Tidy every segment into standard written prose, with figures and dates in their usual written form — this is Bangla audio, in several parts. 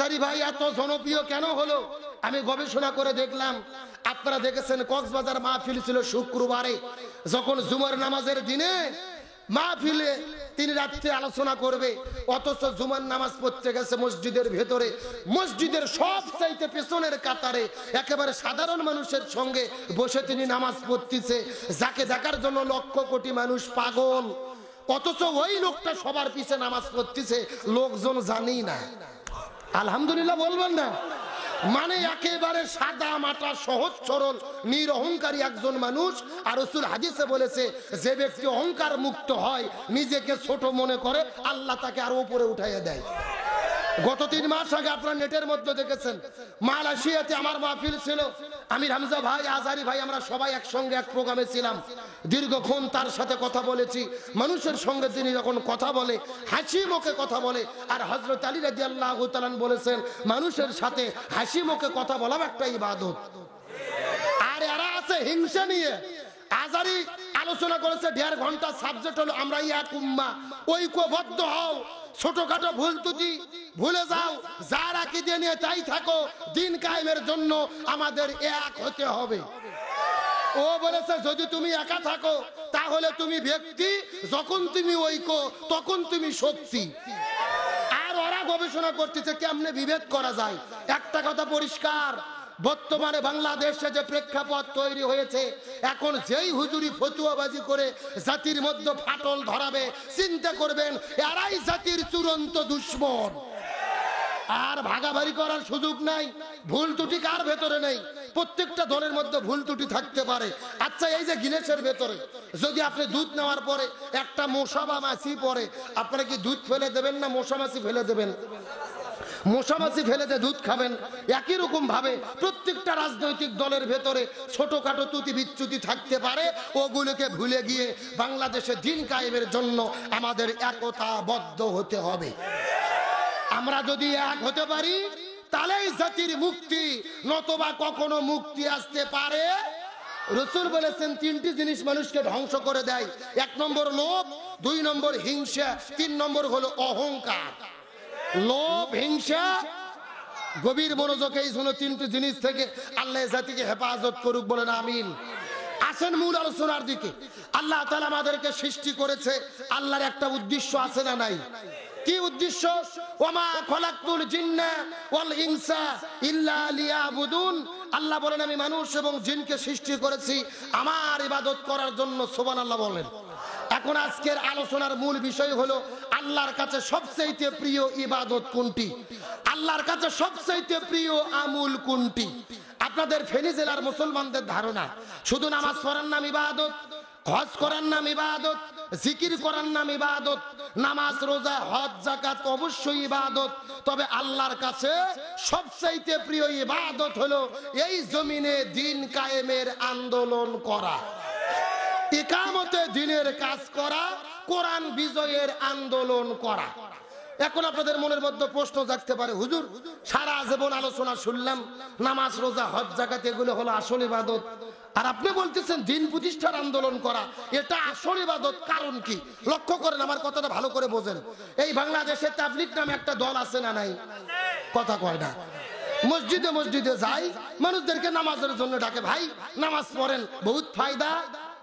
আজারি ভাই এত জনপ্রিয় কেন হলো? আমি গবেষণা করে দেখলাম, আপনারা দেখেছেন কক্সবাজার মাহফিল ছিল শুক্রবারে, যখন জুমার নামাজের দিনে মাহফিলে তিনি রাত্রে আলোচনা করবে, অথচ জুমার নামাজ পড়তে গেছে মসজিদের ভেতরে, মসজিদের সব চাইতে পেছনের কাতারে একেবারে সাধারণ মানুষের সঙ্গে বসে তিনি নামাজ পড়তেছে, যাকে দেখার জন্য লক্ষ কোটি মানুষ পাগল, অথচ ওই লোকটা সবার পিছে নামাজ পড়তেছে, লোকজন জানেই না। আলহামদুলিল্লাহ বলবেন না? মানে একেবারে সাদা মাটা সহজ সরল নিরহংকারী একজন মানুষ। আর রাসূল হাদিসে বলেছে, যে ব্যক্তি অহংকার মুক্ত হয়, নিজেকে ছোট মনে করে, আল্লাহ তাকে আরো উপরে উঠাইয়া দেয়। গত 3 মাস আগে আপনারা নেটের মধ্যে দেখেছেন, মালয়েশিয়াতে আমার মাহফিল ছিল, আমির হামজা ভাই, আজারি ভাই, আমরা সবাই একসঙ্গে এক প্রোগ্রামে ছিলাম। দীর্ঘক্ষণ তার সাথে কথা বলেছি। মানুষের সঙ্গে তিনি যখন কথা বলে, হাসি মুখে কথা বলে। আর হযরত আলী রাদিয়াল্লাহু তাআলা বলেছেন, মানুষের সাথে হাসি মুখে কথা বলা একটা ইবাদত। আর এরা আছে হিংসা নিয়ে। আজারি আলোচনা করেছে 1.5 ঘন্টা, সাবজেক্ট হলো আমরা এক উম্মাহ, ঐক্যবদ্ধ হও, ছোটখাটো ভুল ত্রুটি ভুলে যাও, যার আকীদা নিয়ে তাই থাকো, দিন কায়েমের জন্য আমাদের এক হতে হবে। ও বলেছে, যদি তুমি একা থাকো তাহলে তুমি ব্যক্তি, যখন তুমি ঐক্য তখন তুমি শক্তি। আর ওরা গবেষণা করতেছে কেমনে বিভেদ করা যায়। একটা কথা পরিষ্কার, বর্তমানে বাংলাদেশে যে প্রেক্ষাপট তৈরি হয়েছে, এখন যেই হুজুরি ফতুয়াবাজি করে জাতির মধ্যে ফাটল ধরাবে, চিন্তা করবেন এরাই জাতির চূড়ান্ত দুশমন। আর ভাগাভাগি করার সুযোগ নাই। ভুল ত্রুটি কার ভেতরে নেই? প্রত্যেকটা দলের মধ্যে ভুল ত্রুটি থাকতে পারে। আচ্ছা, এই যে গিনেসের ভেতরে যদি আপনি দুধ নেওয়ার পরে একটা মশা বা মাছি পড়ে, আপনারা কি দুধ ফেলে দেবেন না মশা মাছি ফেলে দেবেন? মশা মাছি ফেলে দিয়ে দুধ খাবেন। একই রকম ভাবে প্রত্যেকটা রাজনৈতিক দলের ভেতরে ছোটখাটো ত্রুটি বিচ্যুতি থাকতে পারে, ওগুলোকে ভুলে গিয়ে বাংলাদেশে দিন কায়েমের জন্য আমাদের একতাবদ্ধ হতে হবে। আমরা যদি এক হতে পারি তাহলেই জাতির মুক্তি, নতবা কখনো মুক্তি আসতে পারে। রাসূল বলেছেন 3টি জিনিস মানুষকে ধ্বংস করে দেয়। 1 নম্বর লোভ, 2 নম্বর হিংসা, 3 নম্বর হলো অহংকার। লোভ, হিংসা, গভীর মনোযোগ। এই জন্য 3টি জিনিস থেকে আল্লাহ জাতিকে হেফাজত করুক, বলেন আমিন। আসেন মূল আলোচনার দিকে। আল্লাহ তাআলা আমাদেরকে সৃষ্টি করেছে, আল্লাহর একটা উদ্দেশ্য আছে না নাই? কি উদ্দেশ্য? ওমা খলাকতুল জিন্না ওয়াল ইনসা ইল্লা লিয়াবুদুন। আল্লাহ বলেন, আমি মানুষ এবং জিনকে সৃষ্টি করেছি আমার ইবাদত করার জন্য। সুবহানাল্লাহ বলেন। এখন আজকের আলোচনার মূল বিষয় হলো, আল্লাহর কাছে সবচেয়ে প্রিয় ইবাদত কোনটি? আল্লাহর কাছে সবচেয়ে প্রিয় আমল কোনটি? আপনাদের ফেনী জেলার মুসলমানদের ধারণা শুধু নামাজ পড়ার নাম ইবাদত, হজ করার নাম ইবাদত, জিকির করার নাম ইবাদত। নামাজ, রোজা, হজ, যাকাত অবশ্যই ইবাদত, তবে আল্লাহর কাছে সবচেয়ে প্রিয় ইবাদত হলো এই জমিনে দিন কায়েমের আন্দোলন করা, ইকামতে দিনের কাজ করা, কোরআন বিজয়ের আন্দোলন করা। এখন আপনাদের মনের মধ্যে প্রশ্ন জাগতে পারে, হুজুর সারা জীবন আলোচনা শুনলাম, নামাজ, রোজা, হজ, যাকাত এগুলো হলো আসল ইবাদত, আর আপনি বলতেছেন দিন প্রতিষ্ঠার আন্দোলন করা এটা আসল ইবাদত, কারণ কি? লক্ষ্য করেন, আমার কথাটা ভালো করে বোঝেন। এই বাংলাদেশে তাবলীগ নামে একটা দল আছে না নাই? কথা কয় না। মসজিদে মসজিদে যায়, মানুষদেরকে নামাজের জন্য ডাকে, ভাই নামাজ পড়েন, বহুত ফায়দা,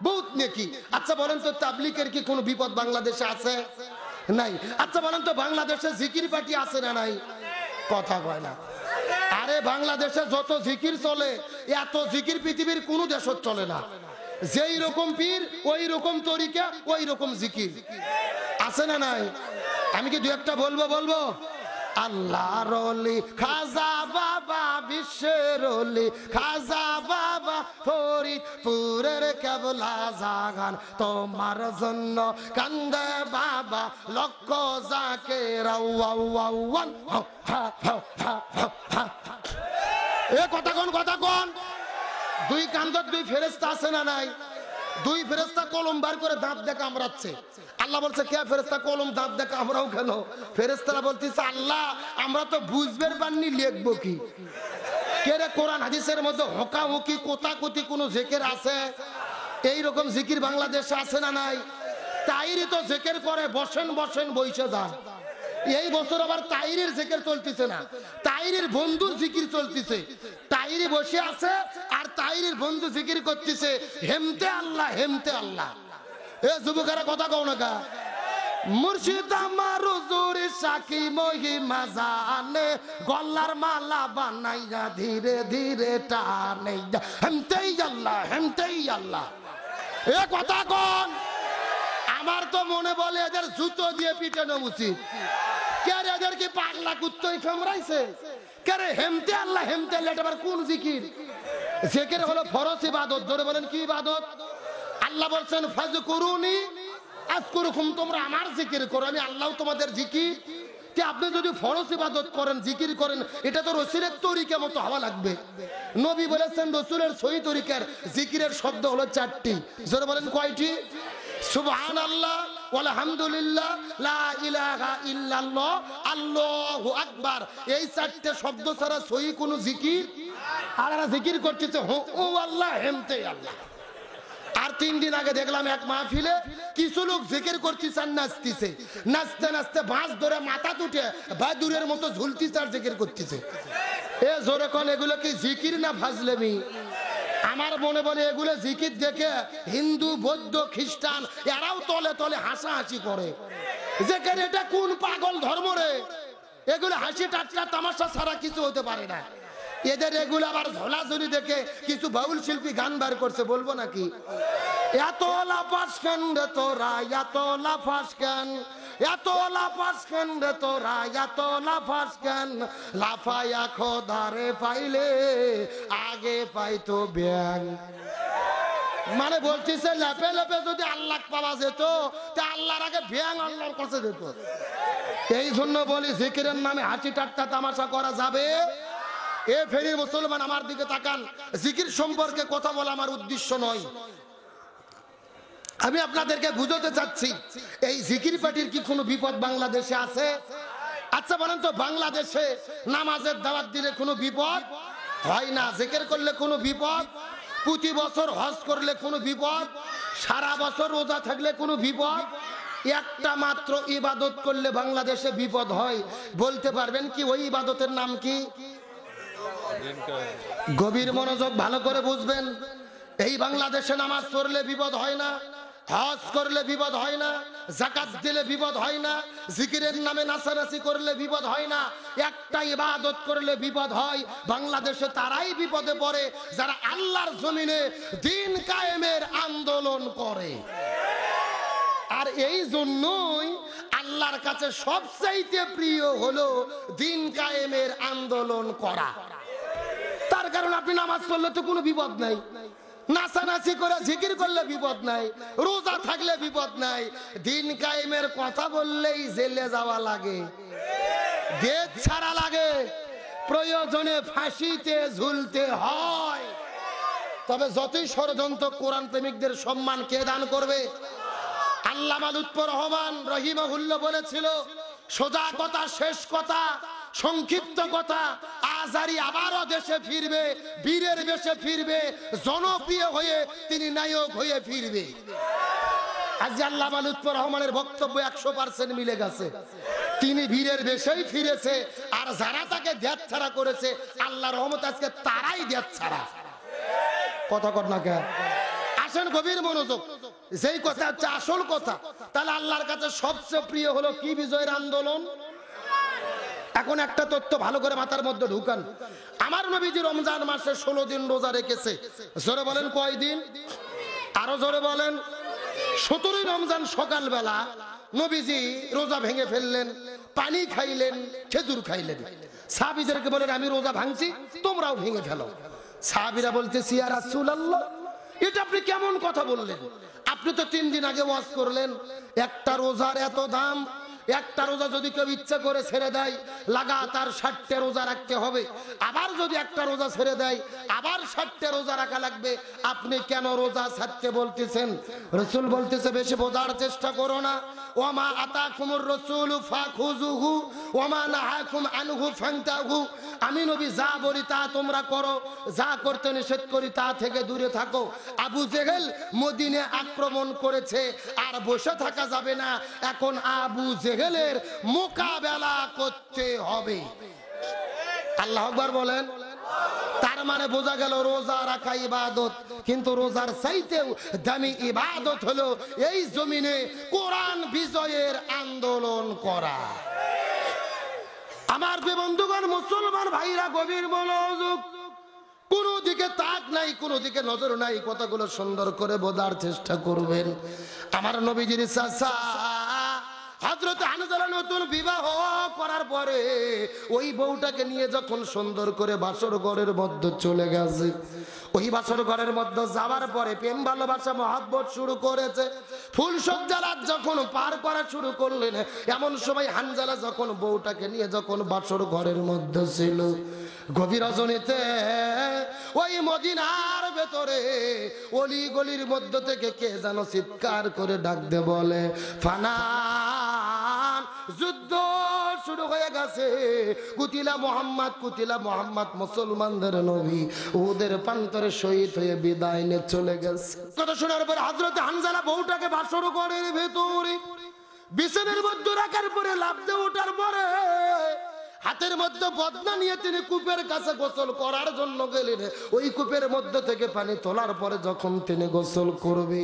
বহুত নেকি। আচ্ছা বলেন তো, তাবলীগের কি কোনো বিপদ বাংলাদেশে আছে? নাই। আচ্ছা বলেন তো, বাংলাদেশে জিকির পার্টি আছে না নাই? কথা কয় না। আরে বাংলাদেশে যত জিকির চলে, এত জিকির পৃথিবীর কোন দেশ চলে না। যেই রকম পীর ওই রকম তরিকা, ওই রকম জিকির আছে না নাই? আমি কি 2-1টা বলবো? আল্লাহর ওলি খাজা বাবা, বিশ্বের ওলি খাজা বাবা, ফরিদপুরের কেবলা জাগান তোমার জন্য কান্দে বাবা, লক্ষ জাকের আওয়ান। এ কথা কোন? 2 কান্দত 2 ফেরেশতা আছে না নাই? 2 ফেরেশতা কলম বার করে দাঁত দিয়ে কামড়াচ্ছে। আল্লাহ বলছে, কে ফেরেশতা কলম দাঁত দিয়ে কামড়াও কেন? ফেরেশতারা বলতেছে, আল্লাহ আমরা তো বুঝবের পাননি, লিখবো কি? কে রে, কোরআন হাদিসের মধ্যে হকাহুকি কোতাকুতি কোন জিকির আছে? এইরকম জিকির বাংলাদেশে আছে না নাই? তাইরই তো জিকির করে বসেন বসে যান। এই বছর আবার তাইরের জিকির চলতেছে না। তাই তাইরের বন্ধুর জিকির চলতেছে, তাইরে বসে আছে আর তাইরের বন্ধু জিকির করতেছে হেমতে আল্লাহ হেমতে আল্লাহ। এ যুবকেরা কথা কও না কা? মুর্শিদ আমার হুজুর সাকি মহিমা জানে, গলার মালা বানাইয়া ধীরে ধীরে টানে হেমতেই আল্লাহ হেমতেই আল্লাহ। এ কথা কোন? আমার তো মনে বলে এদের জুতো দিয়ে পিটানো উচিত। কে রে এদের কি পাগলা কুত্তই কামড়াইছে? কে রে হেমতে আল্লাহ হেমতে আল্লাহ এটা আবার কোন জিকির? জিকির হলো ফরজ ইবাদত। জোরে বলেন কি ইবাদত? আল্লাহ বলছেন ফাজকুরুনি আযকুরুকুম, তোমরা আমার জিকির করো আমি আল্লাহ তোমাদের জিকির। যে আপনি যদি ফরজ ইবাদত করেন জিকির করেন এটা তো রসুলের তরিকা মতো হওয়া লাগবে। নবী বলেছেন রসুলের সহি তরিকার জিকিরের শব্দ হলো 4টি। জোরে বলেন কয়টি? সুবহানাল্লাহ, আলহামদুলিল্লাহ, লা ইলাহা ইল্লাল্লাহ, আল্লাহু আকবার। এই 4টে শব্দ ছাড়া সহি কোনো জিকির। আর এরা জিকির করতেছে ও আল্লাহ হেমতে আল্লাহ। আর 3 দিন আগে দেখলাম এক মাহফিলে কিছু লোক জিকির করতেছে আর নাচতেছে, নাচতে নাচতে বাঁশ ধরে মাথা তুটে বাদুরের মতো ঝুলতেছে আর জিকির করতেছে। এ জোরে কোন এগুলো কি জিকির না ফাজলেমি? আমার মনে বলে এগুলো জিকির দেখে হিন্দু বৌদ্ধ খ্রিস্টান এরাও তলে তলে হাসাহাসি করে যে এটা কোন পাগল ধর্ম রে? এগুলো হাসি ঠাট্টা তামাশা ছাড়া কিছু হতে পারে না। এদের এগুলো আবার ঝোলাঝুলি দেখে কিছু বাউল শিল্পী গান বার করছে, বলবো নাকি? এত লাফাস কেন রে তোরা, এত লাফাস কেন, এত লাফাস কেন রে তোরা, এত লাফাস কেন, লাফায়া খোদারে পাইলে আগে পাইতো ব্যাং। মানে বলতেছে লেপে লেপে যদি আল্লাহ পাওয়া যেত তা আল্লাহর আগে ব্যাং আল্লাহর কাছে যেত। এই জন্য বলি জিকিরের নামে হাসি ঠাট্টা তামাশা করা যাবে? এ ফেরি মুসলমান আমার দিকে তাকান, জিকির সম্পর্কে কথা বলা আমার উদ্দেশ্য নয়। আমি আপনাদেরকে বুঝাতে চাচ্ছি এই জিকির পার্টির কি কোনো বিপদ বাংলাদেশে আছে? আচ্ছা বলেন তো, বাংলাদেশে নামাজের দাওয়াত দিলে কোনো বিপদ হয় না? জিকির করলে কোনো বিপদ? প্রতি বছর হজ করলে কোনো বিপদ? সারা বছর রোজা থাকলে কোনো বিপদ? একটা মাত্র ইবাদত করলে বাংলাদেশে বিপদ হয়। বলতে পারবেন কি ওই ইবাদতের নাম কি? গভীর মনোযোগ ভালো করে বুঝবেন। এই বাংলাদেশে নামাজ পড়লে বিপদ হয় না, হজ করলে বিপদ হয় না, যাকাত দিলে বিপদ হয় না, জিকিরের নামে নাচানাচি করলে বিপদ হয় না, একটা ইবাদত করলে বিপদ হয়। বাংলাদেশে তারাই বিপদে পড়ে যারা আল্লাহর জমিনে দ্বীন কায়েমের আন্দোলন করে। আর এই জন্যই আল্লাহর কাছে সবচাইতে প্রিয় হলো দ্বীন কায়েমের আন্দোলন করা। তার কারণ আপনি নামাজ পড়লে তো কোনো বিপদ নাই, নাচানাচি করে জিকির করলে বিপদ নাই, রোজা থাকলে বিপদ নাই। দ্বীন কায়েমের কথা বললেই জেলে যাওয়া লাগে, দেশ ছাড়া লাগে, প্রয়োজনে ফাঁসিতে ঝুলতে হয়। তবে যতই ষড়যন্ত্র, কোরআন প্রেমিকদের সম্মান কে দান করবে? আল্লামা লুৎফর রহমান রহিমাহুল্লাহ বলেছিল, সোজা কথা, শেষ কথা, সংক্ষিপ্ত কথা, আজারি আবারও দেশে ফিরবে, বীরের বেশে ফিরবে, জনপ্রিয় হয়ে তিনি নায়ক হয়ে ফিরবে। আজ আল্লামা লুৎফর রহমানের বক্তব্য 100% মিলে গেছে। তিনি বীরের বেশেই ফিরেছে, আর যারা তাকে দেশ ছাড়া করেছে আল্লাহর রহমত আজকে তারাই দেশ ছাড়া। কথা কর না কেন? আসেন গভীর মনোযোগ, যেই কথা হচ্ছে আসল কথা। তাহলে আল্লাহর কাছে সবচেয়ে প্রিয় হলো কি বিজয়ের আন্দোলন? এখন একটা তথ্য ভালো করে মাথার মধ্যে ঢুকান। আমার নবীজি রমজান মাসে 16 দিন রোজা রেখেছে। জোরে বলেন কয় দিন? আরো জোরে বলেন। 17ই রমজান সকালবেলা নবীজি রোজা ভেঙে ফেললেন, পানি খাইলেন, খেজুর খাইলেন। সাহাবীদেরকে বলেন আমি রোজা ভাঙছি, তোমরাও ভেঙে ফেলো। সাহাবীরা বলতেছি ইয়া রাসূলুল্লাহ, এটা আপনি কেমন কথা বললেন? আপনি তো 3 দিন আগে ওয়াজ করলেন একটা রোজার এত দাম, একটা রোজা যদি কেউ ইচ্ছা করে ছেড়ে দেয় লাগাতার 60টা রোজা রাখতে হবে, আবার যদি একটা রোজা ছেড়ে দেয় আবার 60টা রোজা রাখা লাগবে। আপনি কেন রোজা ছাড়তে বলতেছেন? রাসূল বলতেছে বেশি বোঝার চেষ্টা করো না। ওমা আতাকুমুর রাসূলু ফাখুযুহু ওমা নাহাকুম আনহু ফান্তাহু। আমি নবী যা বলি তা তোমরা করো, যা করতে নিষেধ করি তা থেকে দূরে থাকো। আবু জেহেল মদিনে আক্রমণ করেছে, আর বসে থাকা যাবে না। এখন আবু জেহেলের মোকাবেলা করতে হবে। আল্লাহু আকবার বলেন। তার মানে বোঝা গেল রোজা রাখা ইবাদত, কিন্তু রোজার চাইতেও দামি ইবাদত হলো এই জমিনে কোরআন বিজয়ের আন্দোলন করা। আমার বন্ধুগণ, মুসলমান ভাইরা, গভীর মনোযোগ, কোন দিকে তাক নাই, কোন দিকে নজর নাই, কথাগুলো সুন্দর করে বোঝার চেষ্টা করবেন। আমার নবীজির চাচা হযরত হানজালা নতুন বিবাহ করার পরে ওই বউটাকে নিয়ে যখন সুন্দর করে বাসর ঘরের মধ্যে চলে গেছে, ওই বাসর ঘরের মধ্যে যাওয়ার পরে প্রেম ভালোবাসা মহব্বত শুরু করেছে। ফুলসজ্জা রাত যখন পার করা শুরু করলেন, এমন সময় হানজালা যখন বউটাকে নিয়ে যখন বাসর ঘরের মধ্যে ছিল, গভীর রজনীতে ওই মদিনার ভেতরে অলি গলির মধ্য থেকে কে যেন চিৎকার করে ডাক দে বলে, ফানান, যুদ্ধ শুরু হয়ে গেছে, কুতিলা মোহাম্মদ, কুতিলা মোহাম্মদ, মুসলমানদের নবী ওদের প্রান্তরে শহীদ হয়ে বিদায় নিয়ে চলে গেছে। কথা শোনার পর হযরত হানজালা বউটাকে বাসর ঘরের ভেতরে বিছানার মধ্যে রাখার পরে লাফ দিয়ে ওঠার পরে হাতের মধ্যে বদনা নিয়ে তিনি কূপের কাছে গোসল করার জন্য গেলেন। ওই কূপের মধ্যে থেকে পানি তোলার পরে যখন তিনি গোসল করবে,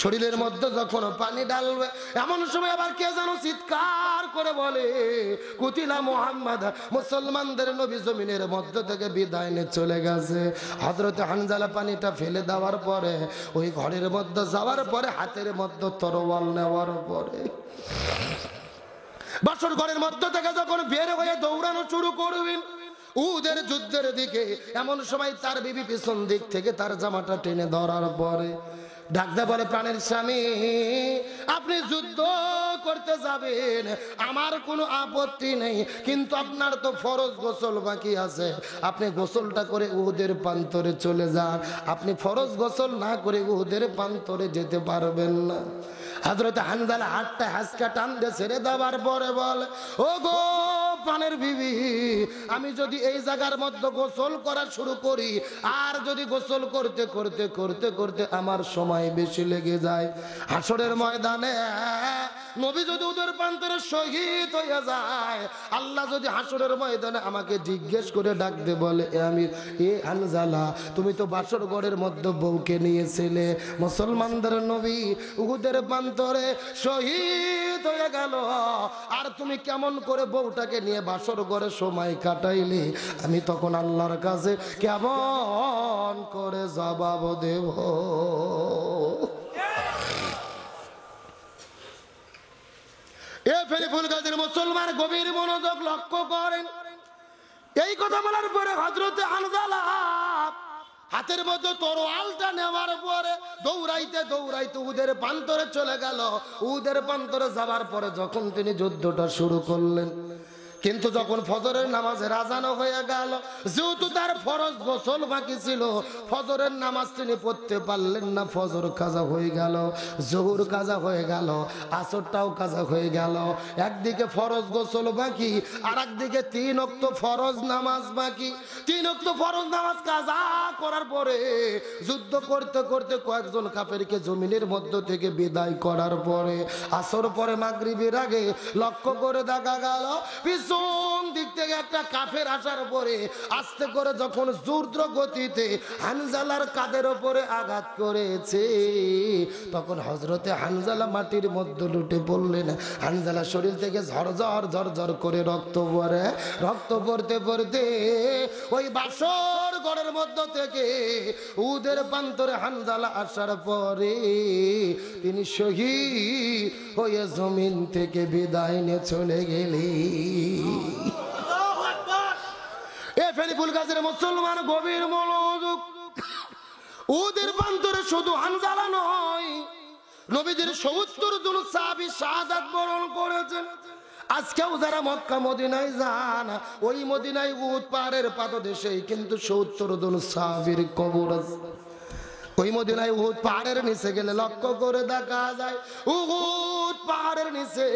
শরীরের মধ্যে যখন পানি ডালবে, এমন সময় আবার কে যেন চিৎকার করে বলে, কুতিলা মুহাম্মদ, মুসলমানদের নবী জমিনের মধ্যে থেকে বিদায় নিয়ে চলে গেছে। হযরত হানজালা পানিটা ফেলে দেওয়ার পরে ওই ঘরের মধ্যে যাওয়ার পরে হাতের মধ্যে তরোয়াল নেওয়ার পরে বাসর ঘরের মধ্য থেকে যখন বের হয়ে দৌড়ানো শুরু করবেন উহুদের যুদ্ধের দিকে, এমন সময় তার বিবি পিছন দিক থেকে তার জামাটা টেনে ধরার পরে ডাকতে বলে, প্রাণের স্বামী, আপনি যুদ্ধ করতে যাবেন, আমার কোনো আপত্তি নেই, কিন্তু আপনার তো ফরজ গোসল বাকি আছে, আপনি গোসলটা করে উহুদের প্রান্তরে চলে যান, আপনি ফরজ গোসল না করে উহুদের প্রান্তরে যেতে পারবেন না। হযরত হানজালা হাতটা হাসকা টান দিয়ে ছেড়ে দেওয়ার পরে বলে, ও গো প্রাণের বিবি, আমি যদি এই জায়গার মধ্যে গোসল করা শুরু করি, আর যদি গোসল করতে করতে করতে করতে আমার সময় বেশি লেগে যায়, হাসরের ময়দানে নবী যদি ওদের প্রান্তরে শহীদ হয়ে যায়, আল্লাহ যদি হাসরের ময়দানে আমাকে জিজ্ঞেস করে ডাক দে বলে, এ আমির, এ হানজালা, তুমি তো বাসর ঘরের মধ্যে বউকে নিয়েছিলে, মুসলমানদের নবী উহুদের প্রান্তরে শহীদ হয়ে গেল, আর তুমি কেমন করে বউটাকে নিয়ে বাসর ঘরে সময় কাটাইলে, আমি তখন আল্লাহর কাছে কেমন করে জবাব দেব? এ ফেরিফুল গাজীর মুসলমান গভীর মনোযোগ লক্ষ্য করেন। এই কথা বলার পরে হযরত হানজালা হাতের মধ্যে তরোয়ালটা নেওয়ার পরে দৌড়াইতে দৌড়াইতে উহুদের প্রান্তরে চলে গেল। উহুদের প্রান্তরে যাওয়ার পরে যখন তিনি যুদ্ধটা শুরু করলেন, কিন্তু যখন ফজরের নামাজের আজান হয়ে গেল, যেহেতু তার ফরজ গোসল বাকি ছিল, ফজরের নামাজ তিনি পড়তে পারলেন না, ফজর কাজা হয়ে গেল, জোহর কাজা হয়ে গেল, আসরটাও কাজা হয়ে গেল। একদিকে ফরজ গোসল বাকি, আর একদিকে 3 ওয়াক্ত ফরজ নামাজ বাকি। 3 ওয়াক্ত ফরজ নামাজ কাজা করার পরে যুদ্ধ করতে করতে কয়েকজন কাফেরকে জমিনের মধ্য থেকে বিদায় করার পরে আসর পরে মাগরিবের আগে লক্ষ্য করে দেখা গেল পিছন দিক থেকে একটা কাফের আসার পরে আস্তে করে যখন জোরদ্র গতিতে হানজালার কাঁধের উপরে আঘাত করেছে, তখন হযরতে হানজালা মাটির মধ্যে লুটে পড়লেন। হানজালা শরীর থেকে ঝরঝর ঝরঝর করে রক্ত পড়ে। রক্ত পড়তে পড়তে ওই বাসর ঘরের মধ্য থেকে উহুদের প্রান্তরে হানজালা আসার পরে তিনি শহীদ হয়ে জমিন থেকে বিদায় নিয়ে চলে গেলেন। এ ফেরিফুল গাজীর মুসলমান গভীর মনোযোগ, উহুদের প্রান্তরে শুধু হানজালা নয়, নবীজির ৭০ জন সাহাবী শাহাদাত বরণ করেছেন। আজকেও যারা মক্কা মদিনায় যান, ওই মদিনায় উহুদ পাহাড়ের পাদদেশেই কিন্তু ৭০ জন সাহাবীর কবর আছে। ওই মদিনায় উহুদ পাহাড়ের নিচে গেলে লক্ষ্য করে দেখা যায়, উহুদ পাহাড়ের নিচে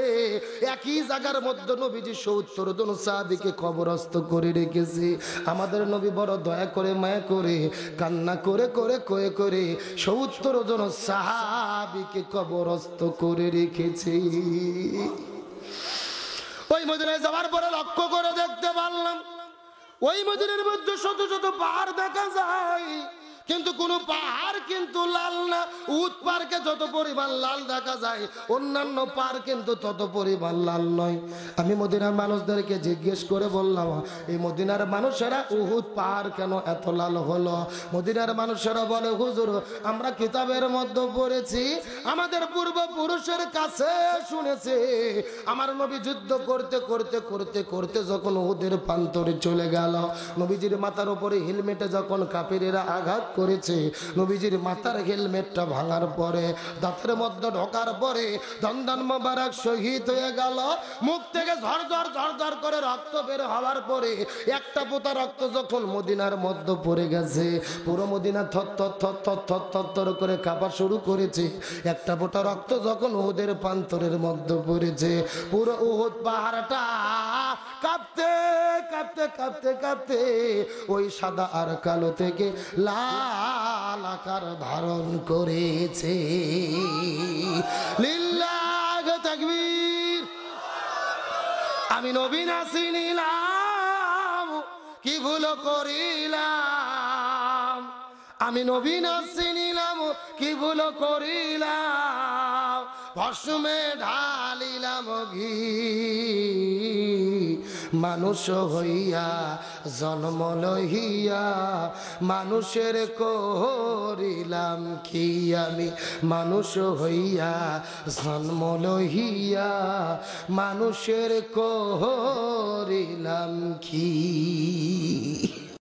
একই জায়গার মধ্যে নবীজি ৭০ জন সাহাবীকে কবরস্থ করে রেখেছে। আমাদের নবী বড় দয়া করে মায়া করে কান্না করে করে করে করে ৭০ জন সাহাবীকে কবরস্থ করে রেখেছে। ওই মদিনায় যাওয়ার পরে লক্ষ্য করে দেখতে পারলাম ওই মদিনার মধ্যে শত শত পাহাড় দেখা যায়, কিন্তু কোন পাহাড় কিন্তু লাল না। উট পার্কে যত পরিমাণ লাল দেখা যায়, অন্যান্য পাহাড় কিন্তু তত পরিমাণ লাল নয়। আমি মদিনার মানুষদেরকে জিজ্ঞেস করে বললাম, এই মদিনার মানুষেরা উহুদ পাহাড় কেন এত লাল হলো? মদিনার মানুষেরা বলে, হুজুর আমরা কিতাবের মধ্যে পড়েছি, আমাদের পূর্বপুরুষের কাছে শুনেছি, আমার নবী যুদ্ধ করতে করতে করতে করতে যখন উহুদের প্রান্তরে চলে গেল, নবীজির মাথার উপরে হেলমেটে যখন কাফেরেরা আঘাত করেছে, নবীজির মাথার হেলমেটটা ভাঙার পরে, দাঁতের মধ্যে ঢোকার পরে দন্দন মোবারক শহীদ হয়ে গেল। মুখ থেকে ঝরঝর ঝরঝর করে রক্ত বের হওয়ার পরে একটা ফোঁটা রক্ত যখন মদিনার মধ্যে পড়ে গেছে, পুরো মদিনা থরথর থরথর থরথর করে কাঁপা শুরু করেছে। একটা ফোঁটা রক্ত যখন উহুদের প্রান্তরের মধ্যে পড়েছে, পুরো উহুদ পাহাড়টা কাঁপতে কাঁপতে কাঁপতে কাঁপতে ওই সাদা আর কালো থেকে লাল আকার ধারণ করেছে। লিল্লাহ তাকবীর। আমি নবী না চিনিলাম, কি ভুল করিলাম, আমি নবী না চিনিলাম, কি ভুল করিলাম, ভস্মে ঢালিলাম ঘি, মানুষ হইয়া জন্ম লইয়া মানুষের করিলাম কি, আমি মানুষ হইয়া জন্ম লইয়া মানুষের করিলাম কি।